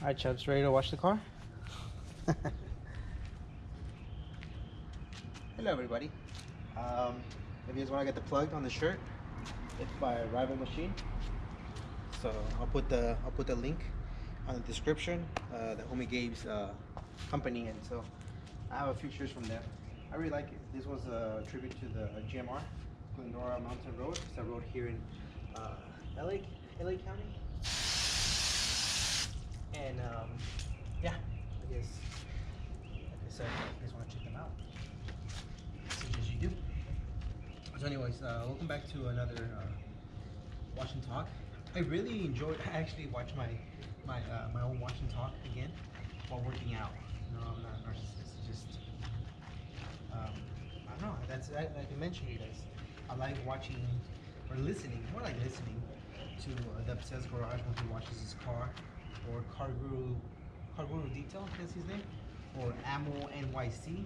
Alright, Chubbs, ready to wash the car? Hello, everybody. If you guys want to get the plug on the shirt, it's by Rival Machine. So I'll put the link on the description. The homie Gabe's company, and so I have a few shirts from them. I really like it. This was a tribute to the GMR, Glendora Mountain Road. It's a road here in LA County. And yeah, I guess, like I said, if you guys want to check them out, as you do. So anyways, welcome back to another Watch and Talk. I really enjoyed, I actually watched my own Watch and Talk again while working out. No, I'm not a narcissist, it's just, I don't know, like I mentioned, you guys, I like watching, or listening, more like listening to the Obsessed Garage when he washes his car, or Car Guru Detail, that's his name, or Ammo NYC,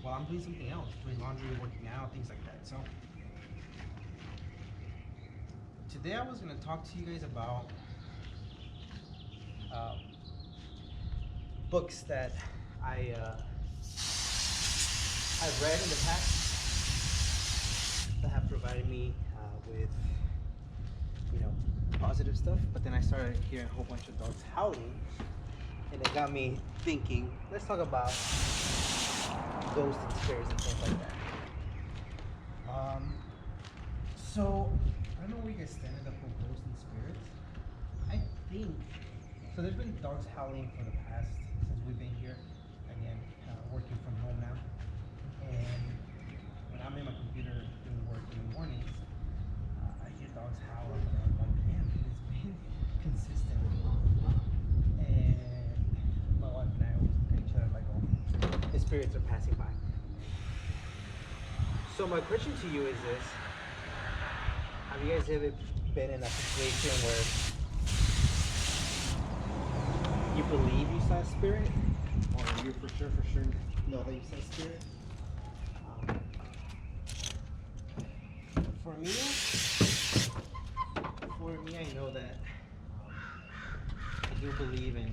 while I'm doing something else, doing laundry, working out, things like that. So today I was going to talk to you guys about books that I've read in the past that have provided me with, positive stuff. But then I started hearing a whole bunch of dogs howling, and it got me thinking, let's talk about ghosts and spirits and stuff like that. So I don't know where you guys stand up on ghosts and spirits. I think so. There's been dogs howling for the past since we've been here. Again, working from home now, and when I'm in my computer doing work in the mornings, I hear dogs howl around 1 p.m. It's been consistent, and my wife and I always look at each other like, "Oh, the spirits are passing by." So my question to you is this: have you guys ever been in a situation where you believe you saw a spirit, or you for sure know that you saw a spirit? For me, I know that I do believe in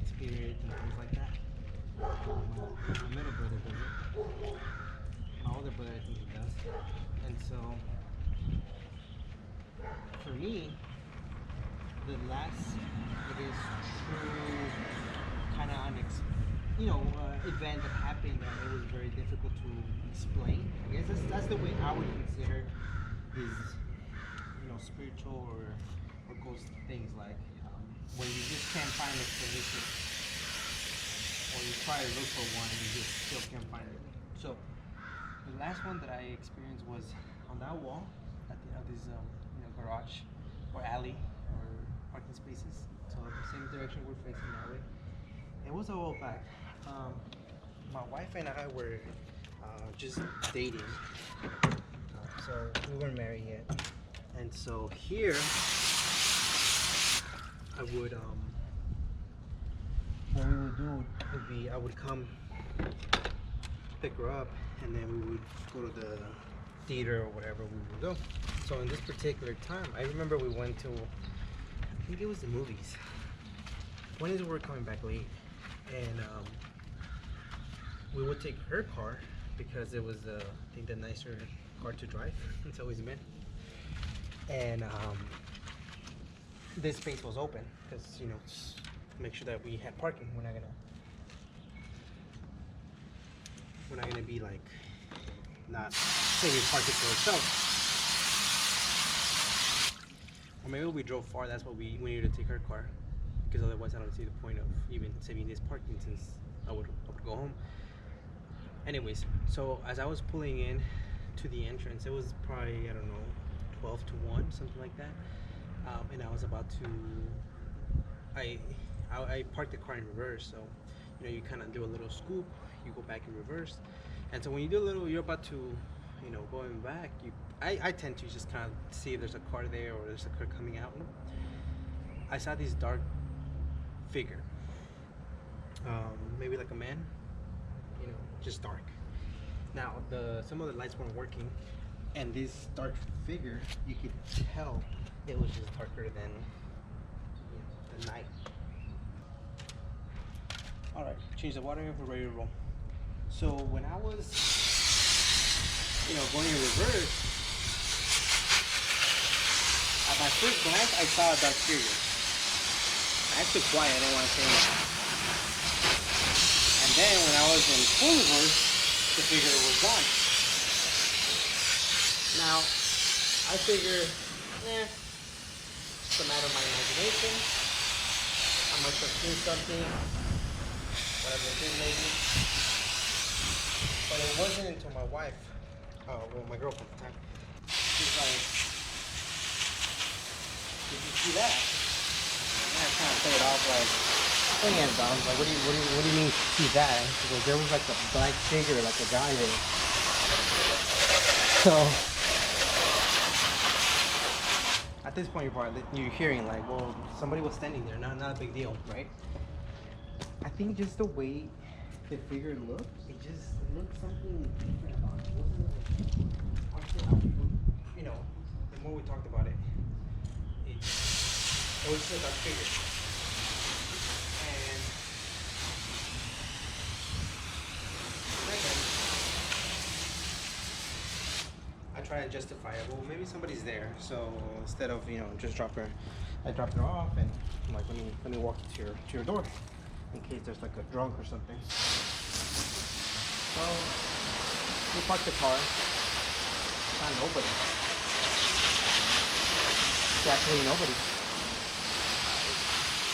spirit and things like that. My middle brother does it. My older brother, I think he does. And so, for me, the last, I guess, true kind of event that happened that it was very difficult to explain. I guess that's the way I would consider these, spiritual or ghost things, like when you just can't find an explanation, or you try to look for one and you just still can't find it. So the last one that I experienced was on that wall at the end of this garage or alley or parking spaces. So the same direction we're facing that way. It was a while back. My wife and I were just dating, so we weren't married yet. And so here, I would what we would do would be I would come pick her up, and then we would go to the theater or whatever we would go. So in this particular time, I remember we went to, I think it was the movies. When is we were coming back late, and we would take her car because it was I think the nicer car to drive. It's always been. And this space was open because make sure that we had parking. We're not gonna be like not saving parking for ourselves. Or maybe we drove far. That's what we needed to take her car, because otherwise I don't see the point of even saving this parking, since I would go home. Anyways, so as I was pulling in to the entrance, it was probably, I don't know, 12 to 1, something like that. And I was about to, I parked the car in reverse, so you kind of do a little scoop, you go back in reverse, and so when you do a little, you're about to, going back, I tend to just kind of see if there's a car there or there's a car coming out. I saw this dark figure, maybe like a man, just dark. Now some of the lights weren't working, and this dark figure, you could tell it was just darker than the night. All right, change the water. We're ready to roll. So when I was, going in reverse, at my first glance, I saw a dark figure. I stood quiet. I didn't want to say anything. And then when I was in full reverse, the figure was gone. Now, I figure, it's a matter of my imagination. I must have seen something, whatever it is, maybe. But it wasn't until my wife, my girlfriend at the time, she's like, did you see that? And I kind of play it off like, putting it down. Like, what do you mean see that? She goes, there was like a black figure, like a guy there. So, at this point, you're hearing like, well, somebody was standing there. Not a big deal, right? I think just the way the figure looked, it looked something different about it. It wasn't like, the more we talked about it, it was just a figure. And I try to justify it. Well, maybe somebody's there. So instead of just I dropped her off, and I'm like, let me walk you to your door in case there's like a drunk or something. So we parked the car. Not nobody. It's actually nobody.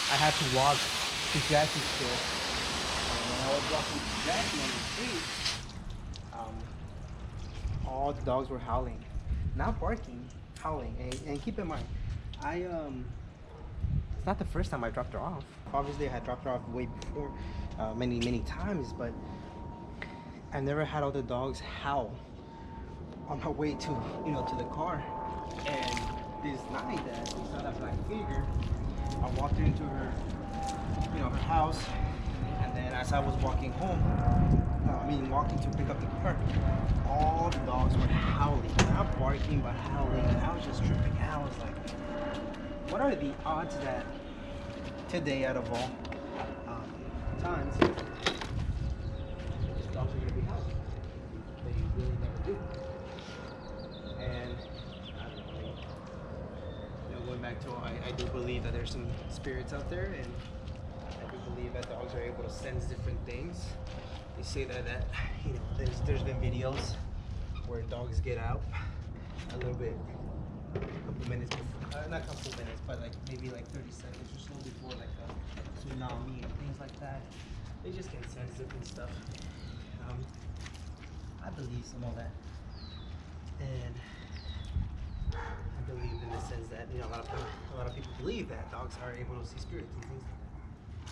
I had to walk to Jackie still. And when I was walking to Jackie on the street, all the dogs were howling. Not barking, howling. And keep in mind, it's not the first time I dropped her off. Obviously, I had dropped her off way before, many times, but I never had all the dogs howl on my way to the car. And this night that we saw that black figure, I walked into her, her house, and then as I was walking home, walking to pick up the car, all the dogs were howling, not barking, but howling, and I was just tripping out. I was like, what are the odds that today, out of all times, dogs are going to be howling? They really never do. And going back to, I do believe that there's some spirits out there, and I do believe that dogs are able to sense different things. They say that there's been videos where dogs get out a little bit, a couple minutes before, not a couple minutes, but like maybe like 30 seconds or so before like a tsunami and things like that. They just can sense different stuff. I believe some of that, and I believe in the sense that a lot of people believe that dogs are able to see spirits and things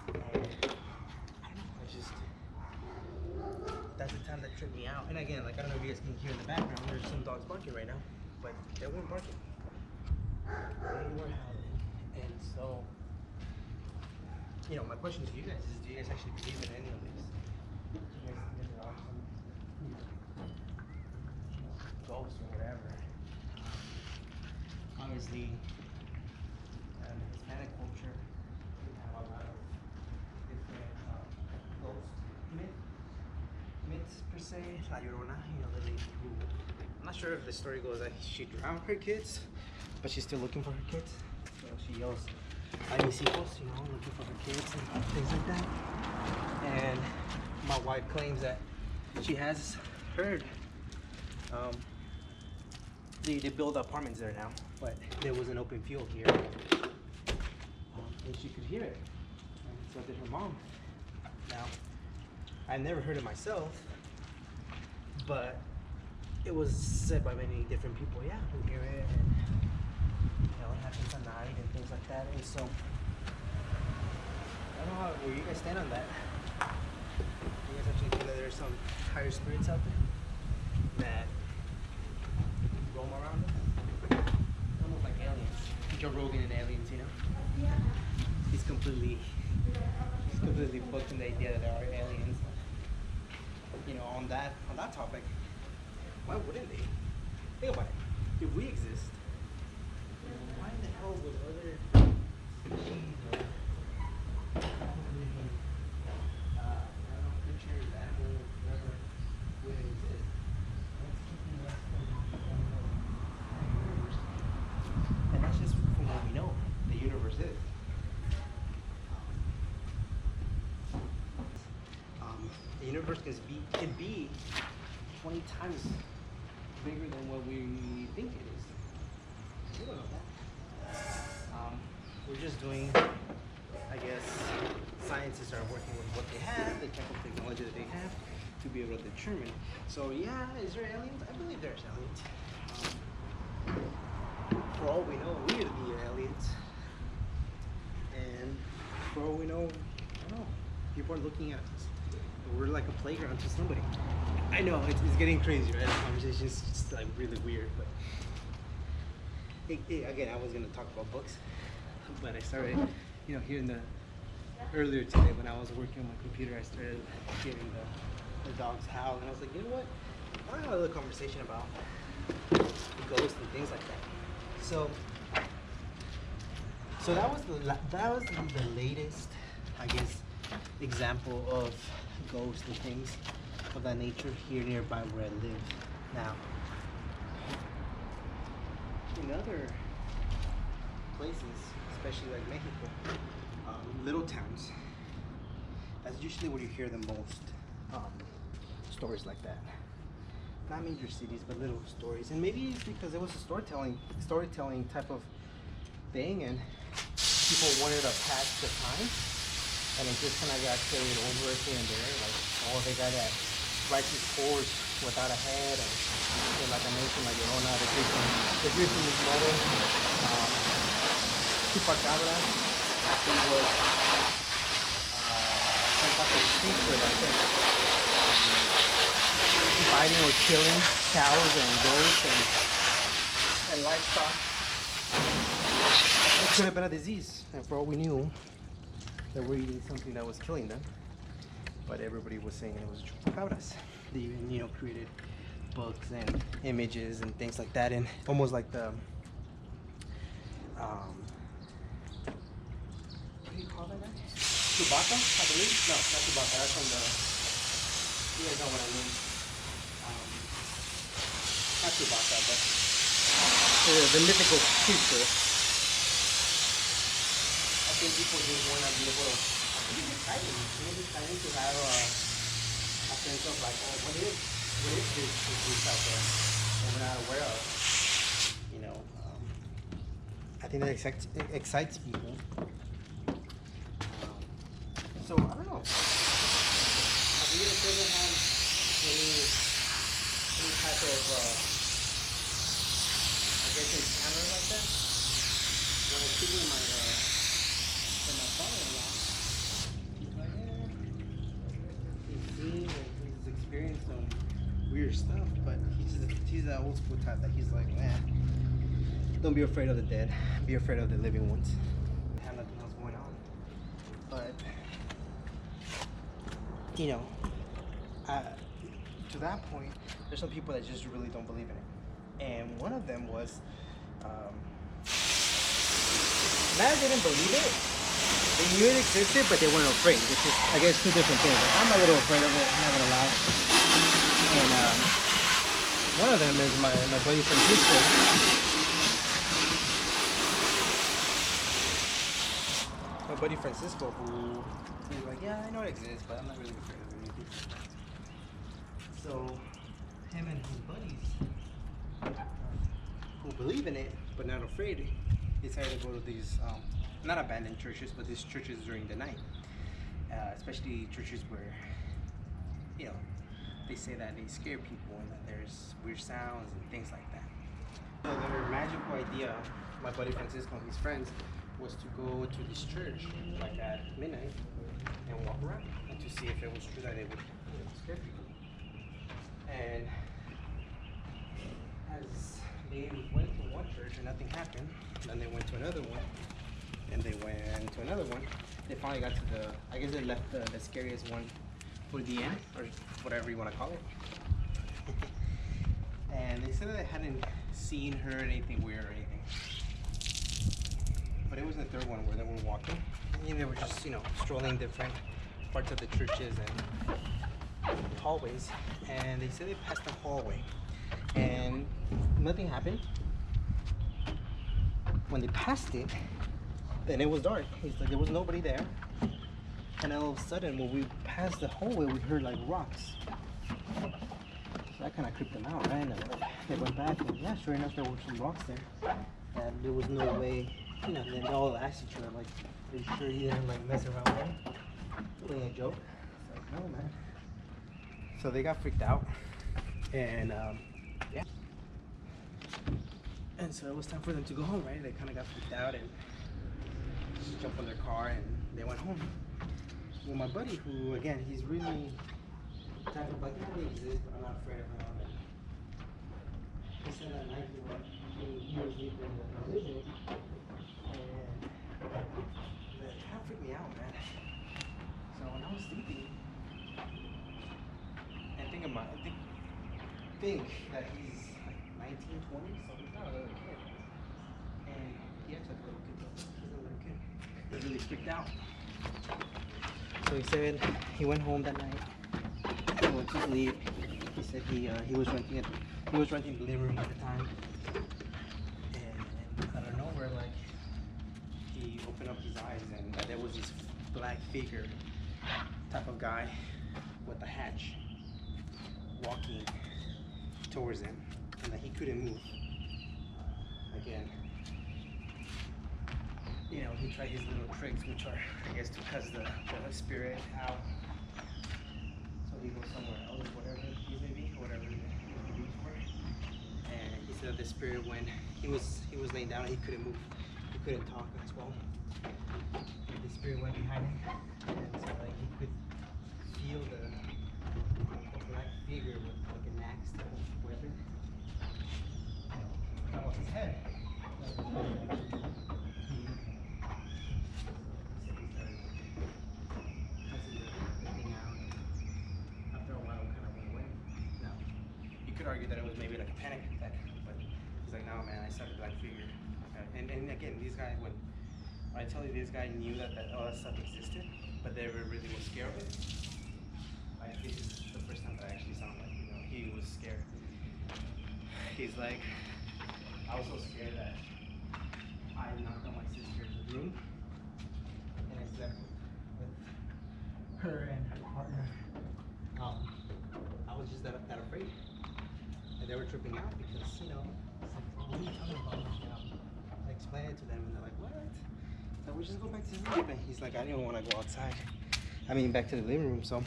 like that. And I don't know, that's the time that tripped me out. And again, like, I don't know if you guys can hear in the background, there's some dogs barking right now, but they weren't barking. They were howling. And so, my question to you guys is, do you guys actually believe in any of this? Do you guys think there are some ghosts or whatever? Obviously, in Hispanic culture, we have a lot of different ghost myths per se. La Llorona, the lady who, I'm not sure if the story goes that she drowned her kids, but she's still looking for her kids. So she yells, "Ay mis hijos," looking for her kids and things like that. And my wife claims that she has heard. They build apartments there now, but there was an open field here, and she could hear it. And so did her mom. Now, I never heard it myself, but it was said by many different people. Yeah, we hear it, and it happens at night and things like that. And so, I don't know where you guys stand on that. You guys actually think that there's some higher spirits out there that roam around us? Almost like aliens. Joe Rogan and aliens, He's completely booked in the idea that there are aliens. On that topic, why wouldn't they? Think about it. If we exist, why in the hell would other beings or universe can be 20 times bigger than what we think it is. We don't know that. We're just doing, I guess, scientists are working with what they have, the type of technology that they have to be able to determine. So yeah, is there aliens? I believe there's aliens. For all we know, we're the aliens. And for all we know, I don't know, people are looking at us. We're like a playground to somebody. I know, it's getting crazy, right? The conversation's just like really weird, but again, I was gonna talk about books, but I started, hearing earlier today when I was working on my computer, I started hearing the dogs howl, and I was like, you know what? I want to have a little conversation about ghosts and things like that. So that was the latest, I guess, example of ghosts and things of that nature here nearby where I live now. In other places, especially like Mexico, little towns, that's usually where you hear the most stories like that. Not major cities, but little stories. And maybe it's because it was a storytelling type of thing, and people wanted to pass the time, and it just kind of got carried over here and there. Like, oh, they got that righteous horse without a head, and like I mentioned, like the Griffin is mother, Chupacabra, he was some type of creature like that, fighting or killing cows and goats and livestock. It could have been a disease, and for all we knew, they were eating something that was killing them. But everybody was saying it was chupacabras. They even, created books and images and things like that, and almost like the what do you call that guy? Chewbacca, I believe. No, not Chewbacca. That's from the. You guys know what I mean. Not Chewbacca, but the mythical creature. I think people just want to be able to. It's exciting. It's exciting to have a sense of like, oh, what is this out there that we're not aware of? I think that excites people. So I don't know. Have you ever had any type of I guess encounter like that? When I was speaking to my father-in-law, he's like, he's seen and he's experienced some weird stuff, but he's that old school type that he's like, don't be afraid of the dead, be afraid of the living ones. Have nothing else going on. But to that point, there's some people that just really don't believe in it. And one of them was, not that they didn't believe it, they knew it existed, but they weren't afraid, which is, I guess, two different things. Like, I'm a little afraid of it, I'm not gonna lie. And one of them is my buddy Francisco. My buddy Francisco, who he's like, yeah, I know it exists, but I'm not really afraid of anything. So him and his buddies who believe in it but not afraid decided to go to these not abandoned churches, but these churches during the night, especially churches where they say that they scare people and that there's weird sounds and things like that. So their magical idea, my buddy Francisco and his friends, was to go to this church like at midnight and walk around and to see if it was true that they would scare people. And as they went to one church and nothing happened, then they went to another one, and they went to another one. They finally got to I guess they left the scariest one for the end, or whatever you want to call it. And they said that they hadn't seen, heard anything weird or anything. But it was the third one where they were walking, and they were just, strolling different parts of the churches and hallways, and they said they passed the hallway and nothing happened. When they passed it, then it was dark. He's like, there was nobody there, And all of a sudden, when we passed the hallway, we heard like rocks. So that kind of creeped them out, right? And they went back, and yeah, sure enough, there were some rocks there. And there was no way, you know. And then they all asked each other, like, "Are you sure you didn't like mess around with him? Playing a joke?" It's like, no, man. So they got freaked out, and yeah. And so it was time for them to go home, right? They kind of got freaked out and just jumped on their car and they went home. Well, my buddy, who again, he's really type of like, yeah, they exist, but I'm not afraid of them. And he said that night he was sleeping in the living room, and that kind of freaked me out, man. So when I was sleeping, and think that he's like 19, 20, so he's not a little kid. And he acts like a little kid, though. He's a little kid. He really freaked out. So he said he went home that night. He went to sleep. He said he was renting it. He was renting the living room at the time. And out of nowhere, like, he opened up his eyes and there was this black figure type of guy with a hatch walking towards him, and that he couldn't move. Again, you know, he tried his little tricks, which are, I guess, to cuss the spirit out. So he goes somewhere else, whatever he may be, whatever he needs for. And he said that the spirit, when he was laying down, he couldn't move, he couldn't talk as well. The spirit went behind him, and so like he could feel the black figure with like an axe type of weapon. That was his head. Argue that it was maybe like a panic attack, but he's like, no, man, I saw the black figure. And again, these guys, when I tell you, this guy knew that all that stuff existed, but they were really was scared of it. Like, this is the first time that I actually saw him, like, you know, he was scared. He's like, I was so scared that I knocked on my sister's room, and I slept with her and her partner. I was just that afraid. And they were tripping out because, you know, it's like, what are you talking about? You know, I explained it to them and they're like, what? So we just go back to sleep. And he's like, I didn't want to go outside. I mean, back to the living room. So,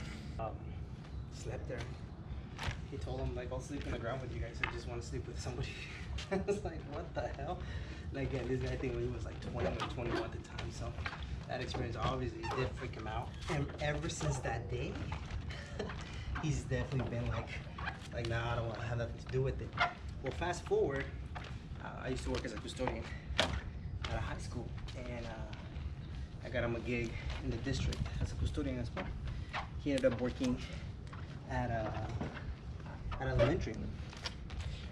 slept there. He told them, like, I'll sleep on the ground with you guys. I just want to sleep with somebody. I was like, what the hell? Like, again, this guy, I think when he was like 20 or 21 at the time. So that experience obviously did freak him out. And ever since that day, he's definitely been like, nah, I don't want to have nothing to do with it. Well, fast forward, I used to work as a custodian at a high school, and I got him a gig in the district as a custodian as well. He ended up working at elementary.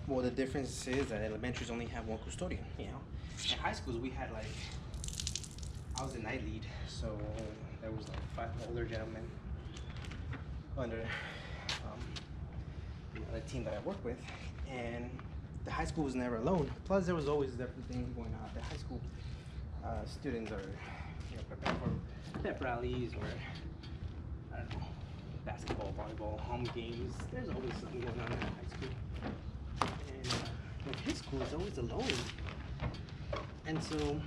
Well, the difference is that elementaries only have one custodian, you know. In high schools, we had like, I was the night lead, so there was like 5 older gentlemen under the team that I work with, and the high school was never alone. Plus, there was always different things going on at the high school. Students are, you know, preparing for pep rallies or, I don't know, basketball, volleyball, home games. There's always something going on in high school. And with his school, it's always alone. And so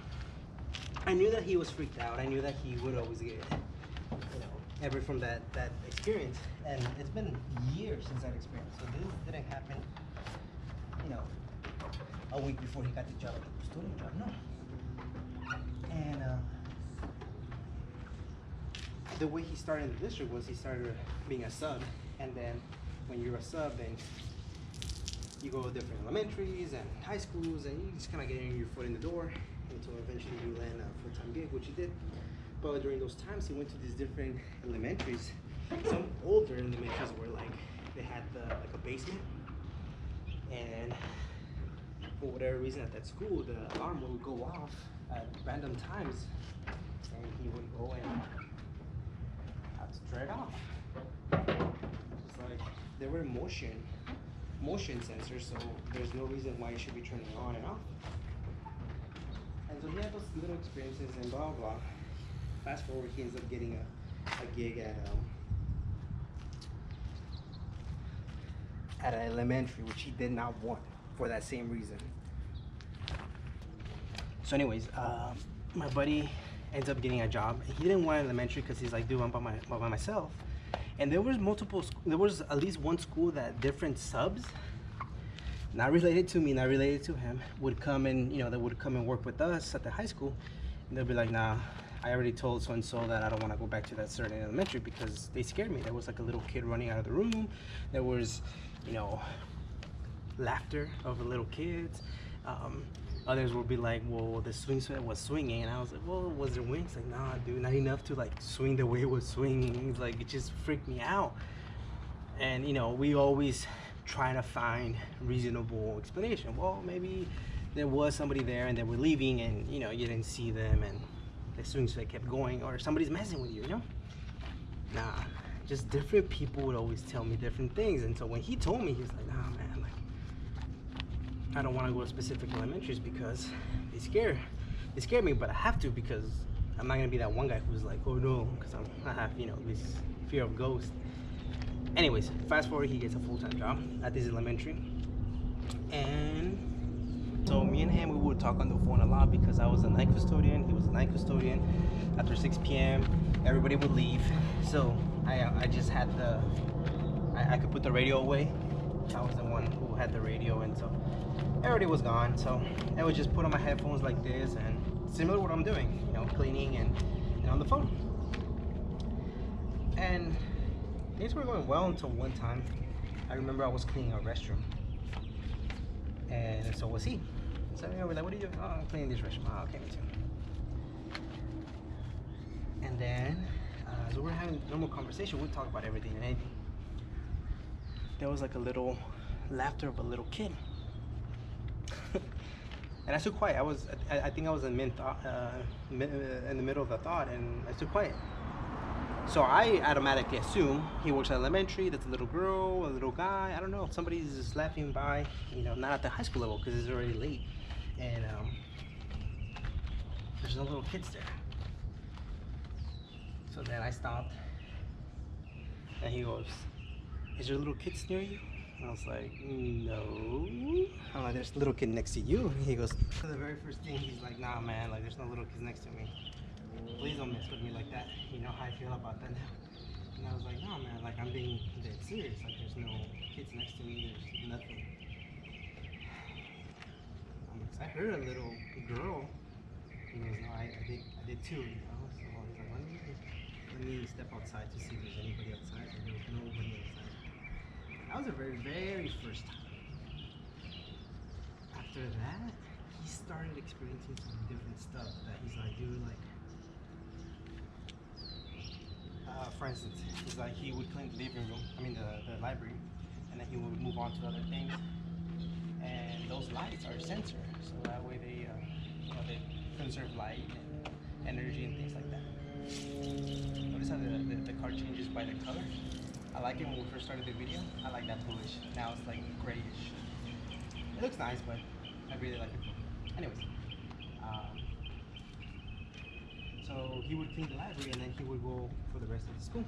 I knew that he was freaked out. I knew that he would always get, you know, ever from that experience. And it's been years since that experience. So this didn't happen, you know, a week before he got the job at the custodian job. No. And the way he started in the district was he started being a sub, and then when you're a sub, then you go to different elementaries and high schools, and you just kind of getting your foot in the door until eventually you land a full-time gig, which he did. But during those times, he went to these different elementaries. Some older elementaries were like, they had like a basement, and for whatever reason at that school, the alarm would go off at random times, and he would go and have to turn it off. It's like there were motion sensors, so there's no reason why it should be turning on and off. And so he had those little experiences and blah blah. Fast forward, he ends up getting a gig at an elementary, which he did not want for that same reason. So anyways, my buddy ends up getting a job. He didn't want elementary because he's like, dude, I'm by myself. And there was there was at least one school that different subs, not related to me, not related to him, would come and, they would come and work with us at the high school. And they'll be like, nah, I already told so-and-so that I don't want to go back to that certain elementary because they scared me. There was like a little kid running out of the room. There was, laughter of the little kids. Others would be like, well, the swing set was swinging. And I was like, well, was there wings? Like, nah, dude, not enough to like swing the way it was swinging. It's like, it just freaked me out. And, we always try to find reasonable explanation. Well, maybe there was somebody there and they were leaving and, you didn't see them and the swing set kept going, or somebody's messing with you, Nah, just different people would always tell me different things. And so when he told me, he was like, nah, man, I don't want to go to specific elementaries because they scare me, but I have to because I'm not gonna be that one guy who's like, oh no, because I have this fear of ghosts. Anyways, fast forward, he gets a full-time job at this elementary, and so me and him, we would talk on the phone a lot because I was a night custodian, he was a night custodian. After 6 p.m. everybody would leave, so I just had I could put the radio away. I was the one who had the radio, and so everybody was gone, so I would just put on my headphones like this, and similar to what I'm doing, cleaning and on the phone. And things were going well until one time. I remember I was cleaning a restroom, and so was he. So we're like, what are you doing? Oh, I'm cleaning this restroom. Oh, okay, me too. And then, as we were having normal conversation, we'd talk about everything and anything. There was like a little laughter of a little kid. And I stood quiet. I think I was in the middle of the thought, and I stood quiet. So I automatically assume he works at elementary. That's a little girl, a little guy. I don't know. Somebody's just laughing by, not at the high school level because it's already late, and there's no little kids there. So then I stopped, and he goes, "Is there little kids near you?" I was like, no. I'm like, there's a little kid next to you. And he goes, for the very first thing, he's like, nah, man, like, there's no little kids next to me. Please don't mess with me like that. You know how I feel about that now. And I was like, nah, man, like, I'm being dead serious. Like, there's no kids next to me. There's nothing. I heard a little girl. He goes, no, I did too, So I was like, let me step outside to see if there's anybody outside. And there was nobody outside. That was the very, very first time. After that, he started experiencing some different stuff that he's like, dude, like, for instance, he's like, he would clean the living room, the library, and then he would move on to other things. And those lights are sensor, so that way they conserve light and energy and things like that. Notice how the car changes by the color? I like it when we first started the video. I like that bluish. Now it's like grayish. It looks nice, but I really like it. Anyways, so he would clean the library and then he would go for the rest of the school.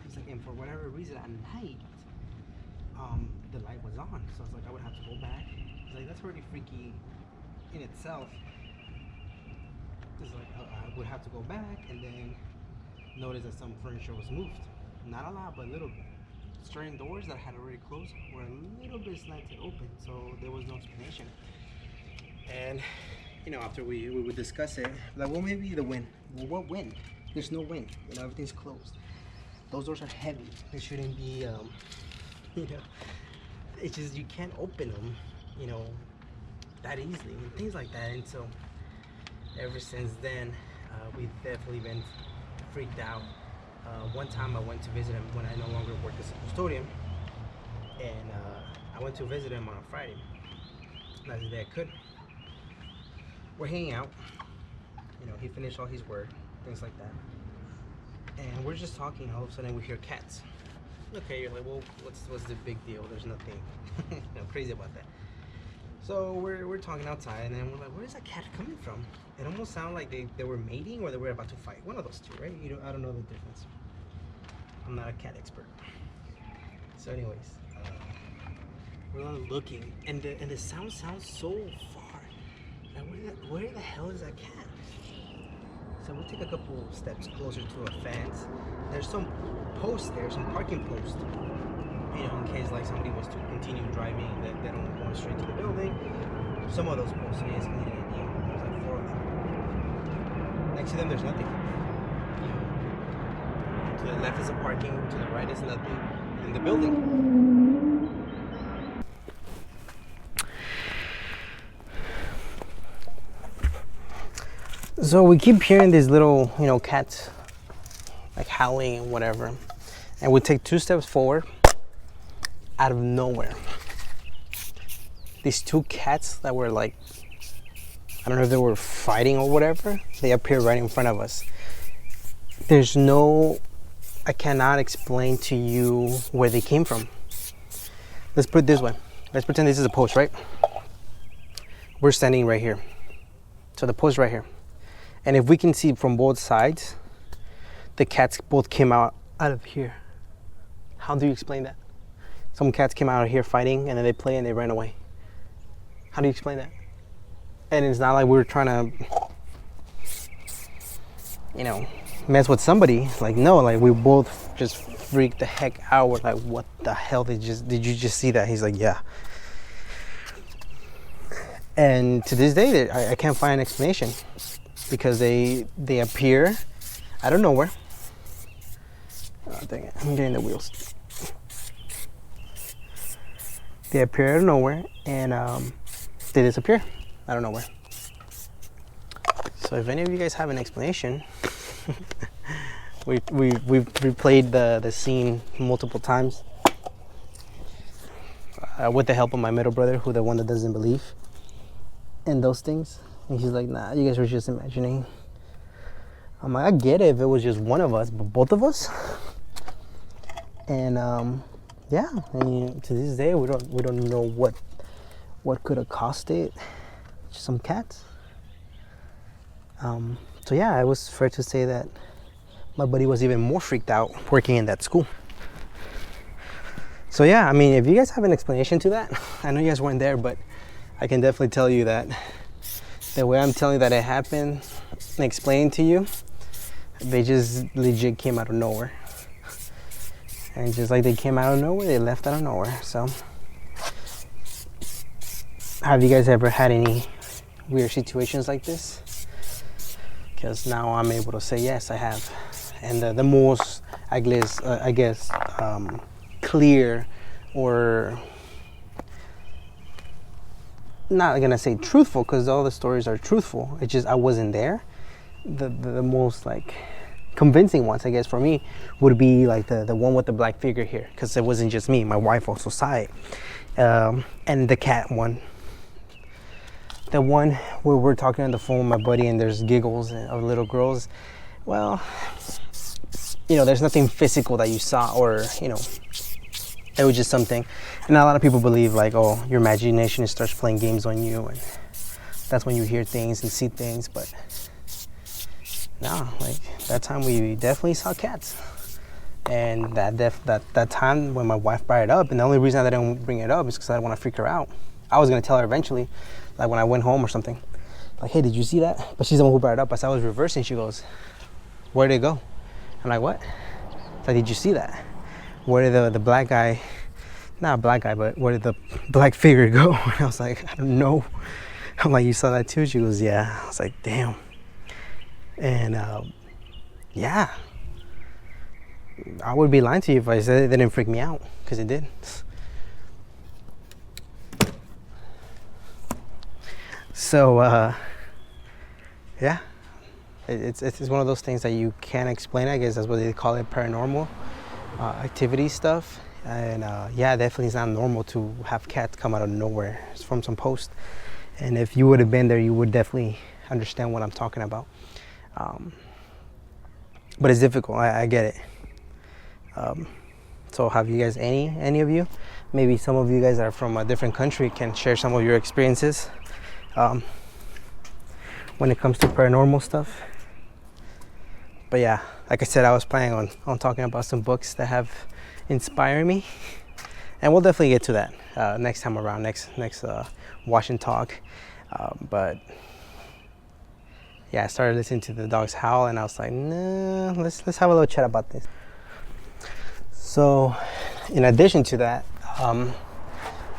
He's like, and for whatever reason at night, the light was on. So I was like, I would have to go back. He's like, that's already freaky in itself. It's like, I would have to go back and then notice that some furniture was moved. Not a lot, but a little bit. Certain doors that had already closed were a little bit slanted open, so there was no explanation. And after we would discuss it, like, well, maybe the wind. Well, what wind? There's no wind. Everything's closed. Those doors are heavy. They shouldn't be. It's just you can't open them, that easily and things like that. And so, ever since then, we've definitely been freaked out. One time I went to visit him when I no longer worked as a custodian, and I went to visit him on a Friday. Last day I could. We're hanging out. He finished all his work, things like that. And we're just talking. All of a sudden we hear cats. Okay, you're like, well, what's the big deal? There's nothing crazy about that. So we're talking outside, and then we're like, where is that cat coming from? It almost sounded like they were mating or they were about to fight. One of those two, right? I don't know the difference. I'm not a cat expert. So anyways, we're looking, and the sound sounds so far. Like, where the hell is that cat? So we'll take a couple steps closer to a fence. There's some posts there, some parking posts. You know, in case like somebody was to continue driving, that they don't go straight to the building. Some of those posts, yes, there's like 4 of them. Next to them, there's nothing. To the left is a parking, to the right is nothing in the building. So we keep hearing these little, cats like howling and whatever. And we take 2 steps forward. Out of nowhere, these 2 cats that were like, I don't know if they were fighting or whatever, they appear right in front of us. I cannot explain to you where they came from. Let's put it this way. Let's pretend this is a post, right? We're standing right here. So the post right here. And if we can see from both sides, the cats both came out of here. How do you explain that? Some cats came out of here fighting, and then they play and they ran away. How do you explain that? And it's not like we were trying to, mess with somebody. Like, no, like we both just freaked the heck out. We're like, what the hell did you just see that? He's like, yeah. And to this day, I can't find an explanation because they appear out of nowhere. Oh, dang it, I'm getting the wheels. They appear out of nowhere, and they disappear out of nowhere. So if any of you guys have an explanation, we've replayed the scene multiple times with the help of my middle brother, who the one that doesn't believe in those things. And he's like, nah, you guys were just imagining. I'm like, I get it if it was just one of us, but both of us. And yeah, and to this day we don't know what could have caused it. Just some cats. So yeah, it was fair to say that my buddy was even more freaked out working in that school. So yeah, I mean, if you guys have an explanation to that, I know you guys weren't there, but I can definitely tell you that the way I'm telling you that it happened and explaining to you, they just legit came out of nowhere. And just like they came out of nowhere, they left out of nowhere. So, have you guys ever had any weird situations like this? Because now I'm able to say yes, I have. And the most, I guess, clear, or not gonna say truthful, because all the stories are truthful. It's just I wasn't there. The most like convincing ones, I guess, for me would be like the one with the black figure here, because it wasn't just me, my wife also saw it. And the cat one, the one where we're talking on the phone with my buddy and there's giggles of little girls. Well, there's nothing physical that you saw, or it was just something. And a lot of people believe like, oh, your imagination starts playing games on you, and that's when you hear things and see things. But no, like that time we definitely saw cats. And that time when my wife brought it up, and the only reason I didn't bring it up is because I didn't want to freak her out. I was gonna tell her eventually, like when I went home or something, like, hey, did you see that? But she's the one who brought it up. As I was reversing, she goes, where did it go? I'm like, what? It's like, did you see that? Where did the black guy, not a black guy, but where did the black figure go? And I was like, I don't know. I'm like, you saw that too? She goes, yeah. I was like, damn. And yeah, I would be lying to you if I said it didn't freak me out, because it did. So yeah, it's one of those things that you can't explain. I guess that's what they call it, paranormal activity stuff. And yeah, definitely it's not normal to have cats come out of nowhere. It's from some post, and if you would have been there, you would definitely understand what I'm talking about. But it's difficult. I get it. So have you guys any of you? Maybe some of you guys that are from a different country can share some of your experiences when it comes to paranormal stuff. But yeah, like I said, I was planning on talking about some books that have inspired me, and we'll definitely get to that next time around, next watch and talk. But yeah, I started listening to the dogs howl, and I was like, nah, let's have a little chat about this. So, in addition to that,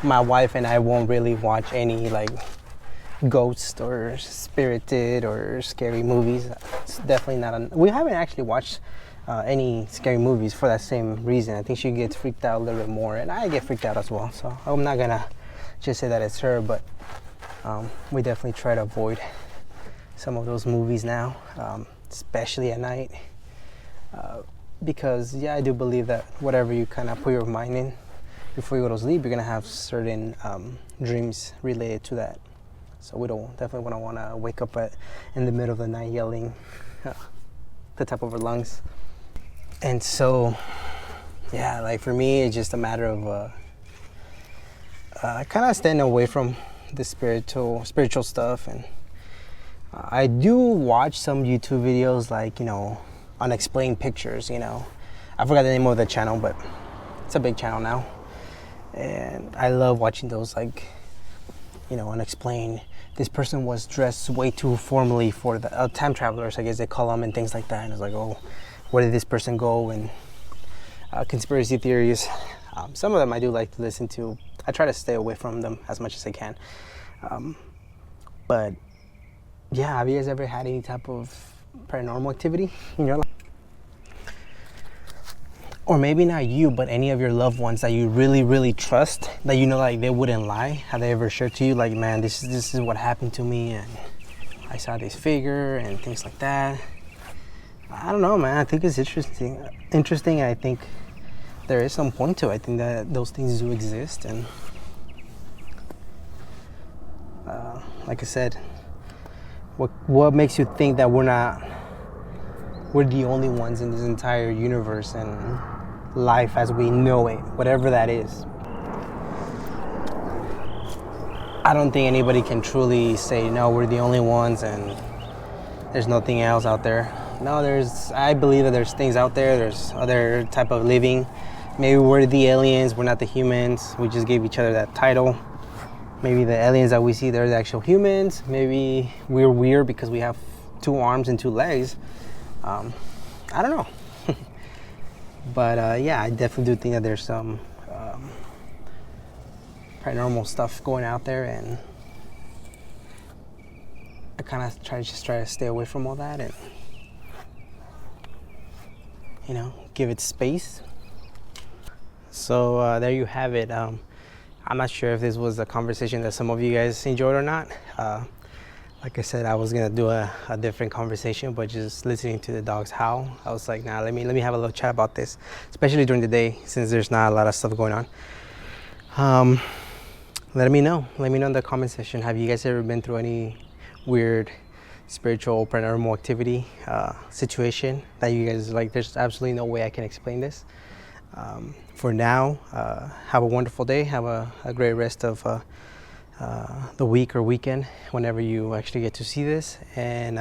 my wife and I won't really watch any like ghost or spirited or scary movies. It's definitely not. We haven't actually watched any scary movies for that same reason. I think she gets freaked out a little bit more, and I get freaked out as well. So I'm not gonna just say that it's her, but we definitely try to avoid some of those movies now, especially at night. Because yeah, I do believe that whatever you kind of put your mind in before you go to sleep, you're gonna have certain dreams related to that. So we don't definitely want to wake up in the middle of the night yelling the top of our lungs. And so yeah, like for me, it's just a matter of kind of staying away from the spiritual stuff. And I do watch some YouTube videos, like, you know, Unexplained Pictures, you know. I forgot the name of the channel, but it's a big channel now. And I love watching those, like, you know, Unexplained. This person was dressed way too formally for the time travelers, I guess they call them, and things like that. And it's like, oh, where did this person go? And conspiracy theories. Some of them I do like to listen to. I try to stay away from them as much as I can. But yeah, have you guys ever had any type of paranormal activity in your life? Or maybe not you, but any of your loved ones that you really, really trust, that you know, like, they wouldn't lie. Have they ever shared to you, like, man, this is what happened to me, and I saw this figure and things like that? I don't know, man. I think it's interesting. I think there is some point to it. I think that those things do exist, and like I said, what makes you think that we're the only ones in this entire universe and life as we know it, whatever that is? I don't think anybody can truly say, no, we're the only ones and there's nothing else out there. No, I believe that there's things out there. There's other type of living. Maybe we're the aliens, we're not the humans. We just gave each other that title. Maybe the aliens that we see, they're the actual humans. Maybe we're weird because we have 2 arms and 2 legs. I don't know. But yeah, I definitely do think that there's some paranormal stuff going out there, and I kind of try to stay away from all that and, you know, give it space. So there you have it. I'm not sure if this was a conversation that some of you guys enjoyed or not. Like I said, I was gonna do a different conversation, but just listening to the dogs howl, I was like, nah, let me have a little chat about this, especially during the day, since there's not a lot of stuff going on. Let me know in the comment section. Have you guys ever been through any weird spiritual paranormal activity situation that you guys like, there's absolutely no way I can explain this? For now, have a wonderful day. Have a great rest of the week or weekend whenever you actually get to see this. And